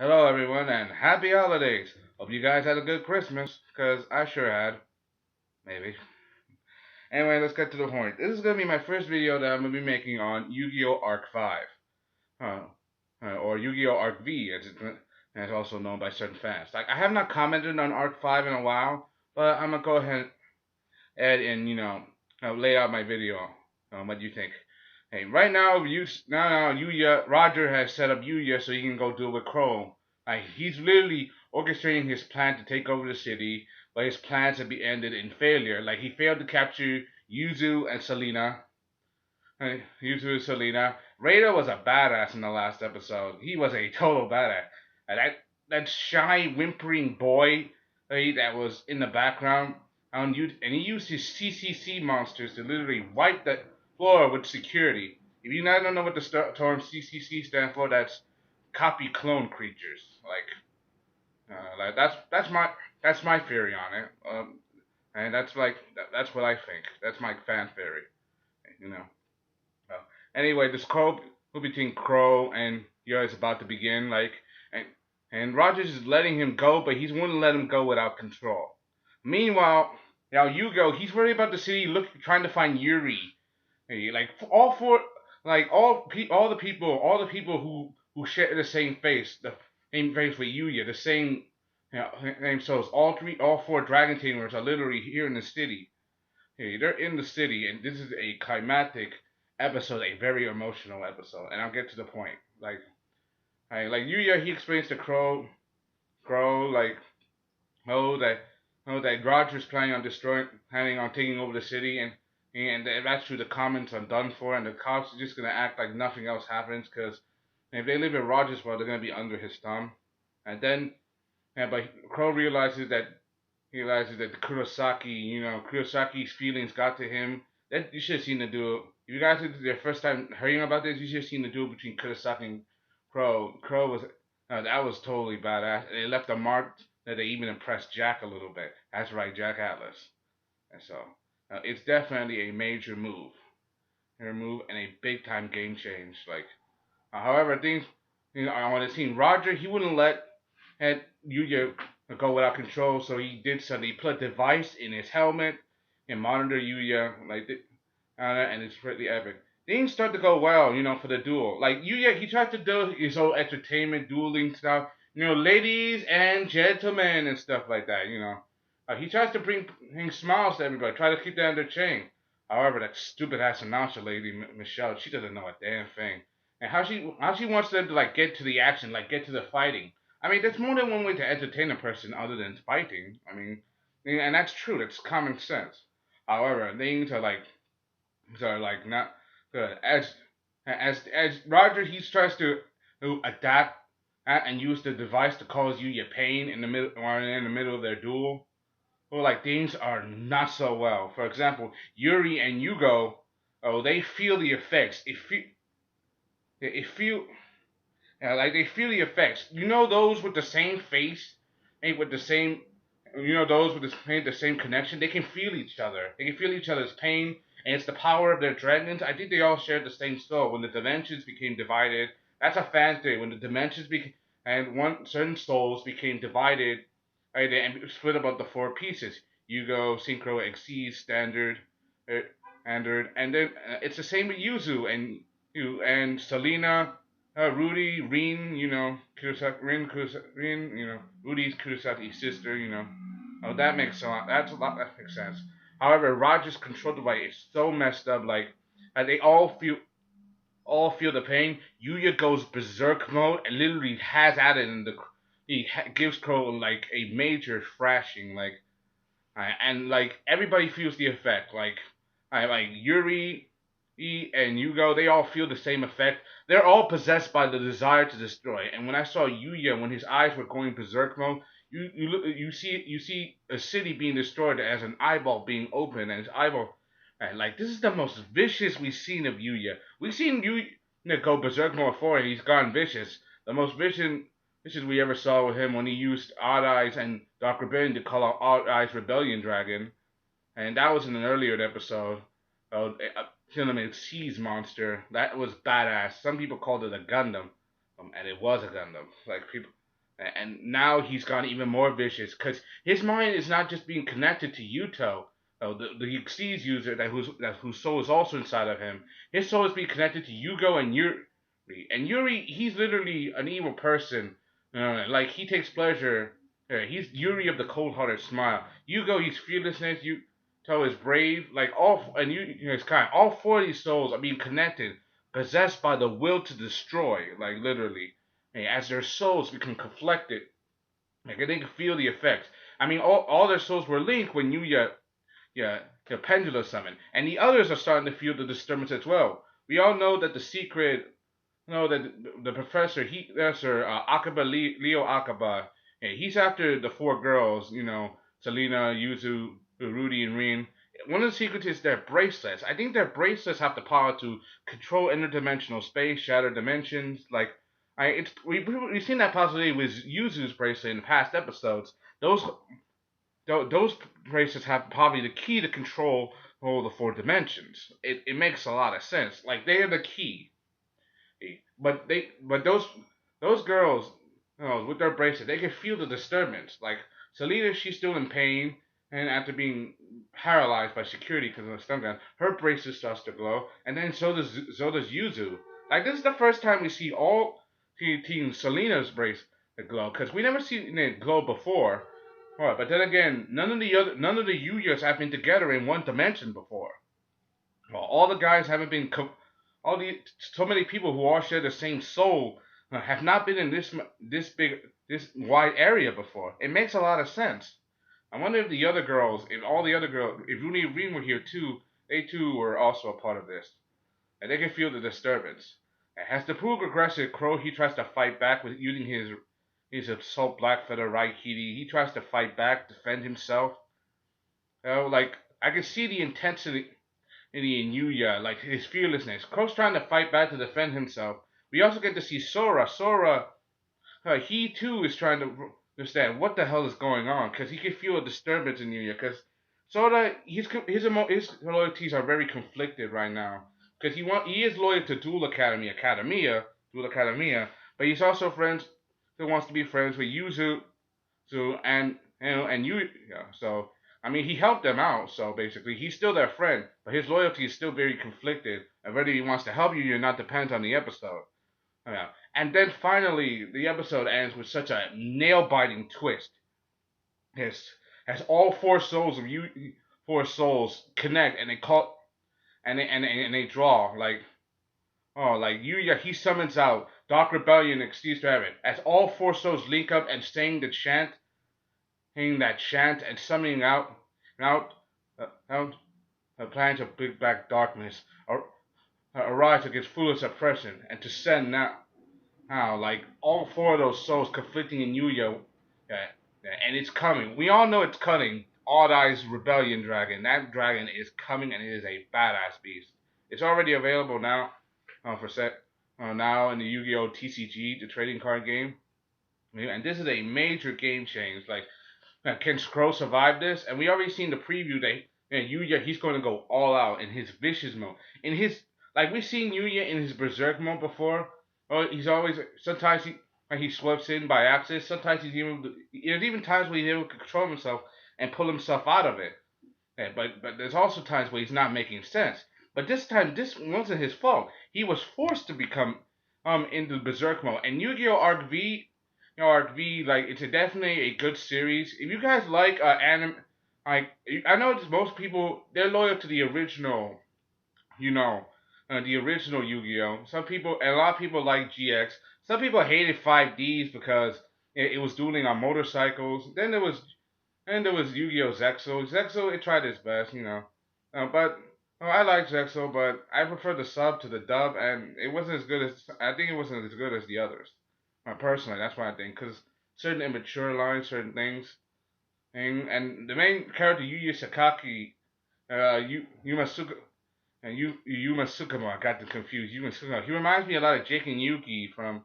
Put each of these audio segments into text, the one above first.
Hello, everyone, and happy holidays. Hope you guys had a good Christmas, because I sure had. Maybe. Anyway, let's get to the point. This is going to be my first video that I'm going to be making on Yu-Gi-Oh! Arc 5. Uh, or Yu-Gi-Oh! Arc V, as it's also known by certain fans. Like, I have not commented on Arc 5 in a while, but I'm going to go ahead and, lay out my video. What do you think? Hey, right now, Yuya Roger has set up Yuya so he can go deal with Crow. Like he's literally orchestrating his plan to take over the city, but his plans have been ended in failure. Like he failed to capture Yuzu and Selena. Yuzu and Selena. Raider was a badass in the last episode. He was a total badass. And that shy, whimpering boy that was in the background, and he used his CCC monsters to literally wipe the floor with security. If you don't know what the term CCC stands for, that's copy clone creatures. Like that's my theory on it. And that's what I think. That's my fan theory. You know. Well, anyway, this crow between Crow and Yo is about to begin. And and Rogers is letting him go, but he's willing to let him go without control. Meanwhile, now Yugioh, he's worried about the city, trying to find Yuri. Hey, like all four, like all the people who share the same face, the same face with Yuya, the same name. So all four Dragon Tamers are literally here in the city. Hey, they're in the city, and this is a climatic episode, a very emotional episode, and I'll get to the point. Like Yuya, he explains to Crow, oh that that Roger's planning on taking over the city, and that's true. The comments are done for, and the cops are just gonna act like nothing else happens because if they live in Rogers' world, they're gonna be under his thumb. And then, but Crow realizes that Kurosaki's feelings got to him. That you should have seen the duel. If you guys it's their first time hearing about this, you should have seen the duel between Kurosaki and Crow. That was totally badass. And it left a mark that they even impressed Jack a little bit. That's right, Jack Atlas. And so it's definitely a major move, and a big time game change. However, things I want to see Roger. He wouldn't let had Yuya go without control, so he did something. He put a device in his helmet and monitor Yuya and it's pretty epic. Things start to go well, for the duel. Like Yuya, he tried to do his whole entertainment dueling stuff, ladies and gentlemen and stuff like that. He tries to bring smiles to everybody, try to keep that under chain. However, that stupid ass announcer lady, Michelle, she doesn't know a damn thing. And how she wants them to get to the action, get to the fighting. I mean, there's more than one way to entertain a person other than fighting. I mean, and that's true. That's common sense. However, things are like not good. As Roger, he tries to adapt and use the device to cause you your pain in the middle of their duel. Well, like things are not so well. For example, Yuri and Yugioh, oh, they feel the effects. It feel like they feel the effects. Those with the same face, and with the same, those with the same connection. They can feel each other. They can feel each other's pain, and it's the power of their dragons. I think they all shared the same soul. When the dimensions became divided, that's a fan theory. When the dimensions became and one certain souls became divided, right, and split up the four pieces: Yugo, Synchro, Exceed, uh, Standard, and then it's the same with Yuzu and Selena, Rudy, Rin, Rudy's Kurosaki's sister, Oh, that makes a lot. That makes sense. However, Roger's control device is so messed up. They all feel the pain. Yuya goes berserk mode and literally has at it, and gives Crow a major thrashing. And everybody feels the effect. Yuri, and Yugo, they all feel the same effect. They're all possessed by the desire to destroy. And when I saw Yuya, when his eyes were going berserk mode, you see a city being destroyed as an eyeball being opened, and his eyeball. And this is the most vicious we've seen of Yuya. We've seen Yuya go berserk mode before, and he's gone vicious. The most vicious we ever saw with him when he used Odd Eyes and Dark Rebellion to call out Odd Eyes Rebellion Dragon, and that was in an earlier episode. Cinnamon Seas monster. That was badass. Some people called it a Gundam, and it was a Gundam. and now he's gone even more vicious because his mind is not just being connected to Yuto, the Xyz user whose soul is also inside of him. His soul is being connected to Yugioh and Yuri. And Yuri, he's literally an evil person. Like he takes pleasure. He's Yuri of the cold-hearted smile. Yugioh, he's fearlessness. Yuto is brave. Like all, and it's kind. All four of these souls are being connected, possessed by the will to destroy. Like literally. As their souls become conflicted, like they can feel the effects. I mean, all their souls were linked when the pendulum summoned, and the others are starting to feel the disturbance as well. We all know that the secret, that the professor, Akaba Leo Akaba, he's after the four girls, Selena, Yuzu, Rudy, and Rin. One of the secrets is their bracelets. I think their bracelets have the power to control interdimensional space, shatter dimensions. Like, we've seen that possibility with Yuzu's bracelet in past episodes. Those those bracelets have probably the key to control all the four dimensions. It makes a lot of sense. Like they are the key. But those girls, with their bracelet, they can feel the disturbance. Like Selena, she's still in pain, and after being paralyzed by security because of the stun gun, her bracelet starts to glow, and then so does Yuzu. Like this is the first time we see all Team Selena's bracelet glow, because we never seen it glow before. Alright, but then again, none of the Yugiohs have been together in one dimension before. Well, all the guys haven't been so many people who all share the same soul have not been in this wide area before. It makes a lot of sense. I wonder if all the other girls, if Rooney and Rin were here too, they too were also a part of this, and they can feel the disturbance. As the Poog aggressive Crow, he tries to fight back with using his assault black feather Raikiri. He tries to fight back, defend himself. Like I can see the intensity in Yuya, like his fearlessness. Crow's trying to fight back to defend himself. We also get to see Sora. Sora, he too is trying to understand what the hell is going on, because he can feel a disturbance in Yuya. Because Sora, his loyalties are very conflicted right now. Because he is loyal to Duel Academia, but he's also friends who wants to be friends with Yuzu, and you. Yeah, so I mean, he helped them out. So basically, he's still their friend, but his loyalty is still very conflicted. And whether he wants to help you or not depends on the episode. Yeah. And then finally, the episode ends with such a nail-biting twist. As all four souls connect, and they draw like. Oh, like Yuya, he summons out Dark Rebellion and Exceeds to Heaven. As all four souls link up and saying that chant and summoning out the plans of big black darkness arise against foolish oppression, and to send now like all four of those souls conflicting in Yuya, and it's coming. We all know it's coming. Odd Eyes Rebellion Dragon. That dragon is coming, and it is a badass beast. It's already available now now in the Yu-Gi-Oh! TCG, the trading card game. And this is a major game change. Like, can Scroll survive this? And we already seen the preview that Yuya, he's going to go all out in his vicious mode. We've seen Yuya in his berserk mode before. Oh, he's always, sometimes he sweeps in by accident. Sometimes there's even times where he's able to control himself and pull himself out of it. Yeah, but there's also times where he's not making sense. But this time, this wasn't his fault. He was forced to become into berserk mode. And Yu-Gi-Oh! Arc V, like it's definitely a good series. If you guys like anime, like I know most people they're loyal to the original, the original Yu-Gi-Oh! A lot of people like GX. Some people hated 5Ds because it was dueling on motorcycles. Then there was Yu-Gi-Oh! Zexo. Zexo, it tried its best, but I like Zexo, but I prefer the sub to the dub, and it wasn't as good as I think it wasn't as good as the others. Personally, that's what I think, because certain immature lines, certain things, and the main character Yuya Sakaki, Yumasuka, and Yuma Sukama, I got them confused. Yuma Sukama, he reminds me a lot of Jake and Yuki from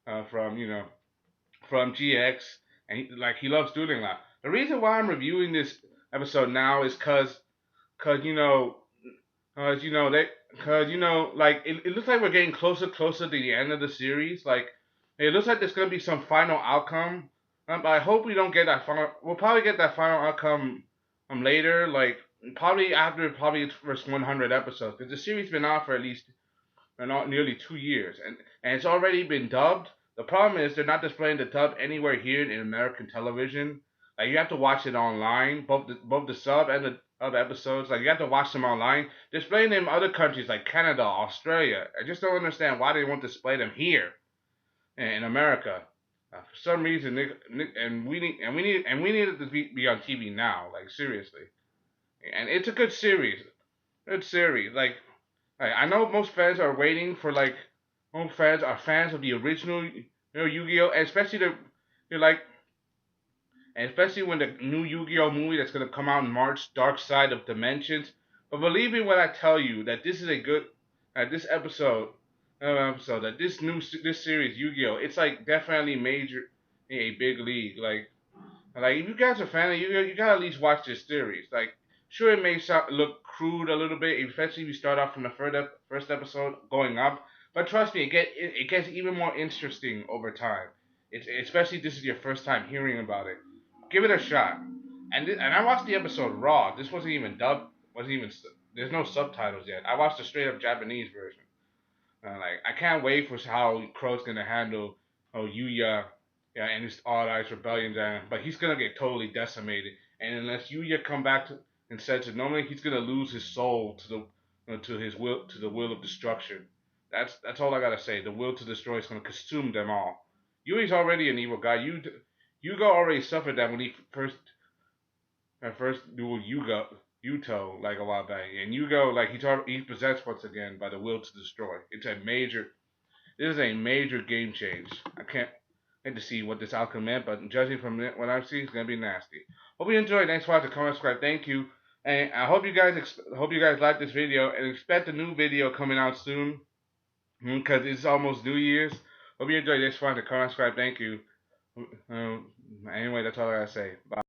GX, and he loves dueling a lot. The reason why I'm reviewing this episode now is because it looks like we're getting closer to the end of the series. Like It looks like there's gonna be some final outcome. I hope we don't get that final. We'll probably get that final outcome later, like probably after probably its first 100 episodes, because the series been out for at least nearly 2 years, and it's already been dubbed. The problem is they're not displaying the dub anywhere here in American television. Like you have to watch it online, both the sub and the other episodes. Like you have to watch them online. Displaying them in other countries like Canada, Australia. I just don't understand why they won't display them here in America. For some reason, and we need it to be on TV now. Like seriously, and it's a good series. Good series. Like, I know most fans are waiting for like most fans are fans of the original, Yu-Gi-Oh, and especially they're like, and especially when the new Yu-Gi-Oh movie that's gonna come out in March, Dark Side of Dimensions. But believe me when I tell you that this is a good, this episode, that this series Yu-Gi-Oh, it's like definitely major, a big league. Like if you guys are a fan of Yu-Gi-Oh, you gotta at least watch this series. Like, sure it may look crude a little bit, especially if you start off from the first episode going up. But trust me, it gets even more interesting over time. It's especially if this is your first time hearing about it. Give it a shot. And I watched the episode raw. This wasn't even dubbed. Wasn't even There's no subtitles yet. I watched the straight up Japanese version. Like I can't wait for how Crow's gonna handle Yuya, yeah, and his All Eyes Rebellion, but he's gonna get totally decimated. And unless Yuya come back and says it, normally he's gonna lose his soul to to his will, to the will of destruction. That's all I gotta say. The will to destroy is gonna consume them all. Yui's already an evil guy. Yugo already suffered that when he first duel Yuto like a while back, and Yugo like he's possessed once again by the will to destroy. This is a major game change. I can't wait to see what this outcome meant, but judging from what I've seen, it's gonna be nasty. Hope you enjoyed. Thanks for watching. Comment, subscribe. Thank you, and I hope you guys like this video and expect a new video coming out soon because it's almost New Year's. Hope you enjoyed. Thanks for watching. Comment, subscribe. Thank you. Anyway, that's all I gotta say. Bye.